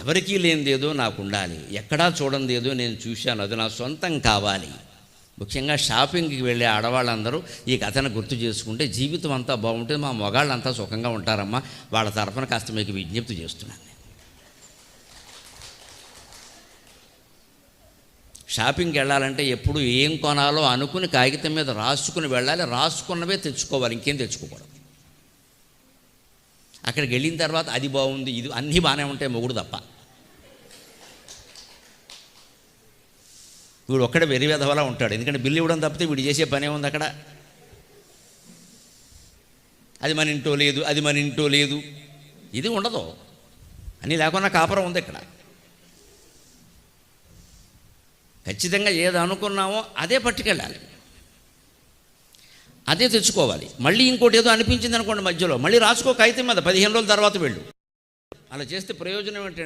ఎవరికీ లేనిదేదో నాకు ఉండాలి, ఎక్కడా చూడందేదో నేను చూశాను, అది నా సొంతం కావాలి. ముఖ్యంగా షాపింగ్కి వెళ్ళే ఆడవాళ్ళందరూ ఈ కథను గుర్తు చేసుకుంటే జీవితం అంతా బాగుంటుంది, మా మగాళ్ళంతా సుఖంగా ఉంటారమ్మా. వాళ్ళ తరఫున కాస్త మీకు విజ్ఞప్తి చేస్తున్నాను. షాపింగ్కి వెళ్ళాలంటే ఎప్పుడు ఏం కొనాలో అనుకుని కాగితం మీద రాసుకుని వెళ్ళాలి, రాసుకున్నవే తెచ్చుకోవాలి, ఇంకేం తెచ్చుకోకూడదు. అక్కడికి వెళ్ళిన తర్వాత అది బాగుంది, ఇది అన్నీ బాగానే ఉంటాయి, మొగుడు తప్ప. వీడు ఒక్కడే వెర్రి వెధవలా ఉంటాడు, ఎందుకంటే బిల్లు ఇవ్వడం తప్పితే వీడు చేసే పనే ఉంది అక్కడ. అది మన ఇంటో లేదు, అది మన ఇంటో లేదు, ఇది ఉండదు, అన్నీ లేకుండా కాపురం ఉంది ఇక్కడ. ఖచ్చితంగా ఏది అనుకున్నామో అదే పట్టుకెళ్ళాలి, అదే తెచ్చుకోవాలి. మళ్ళీ ఇంకోటి ఏదో అనిపించింది అనుకోండి మధ్యలో, మళ్ళీ రాసుకో కాగితం మీద, 15 రోజుల తర్వాత వెళ్ళు. అలా చేస్తే ప్రయోజనం ఏంటంటే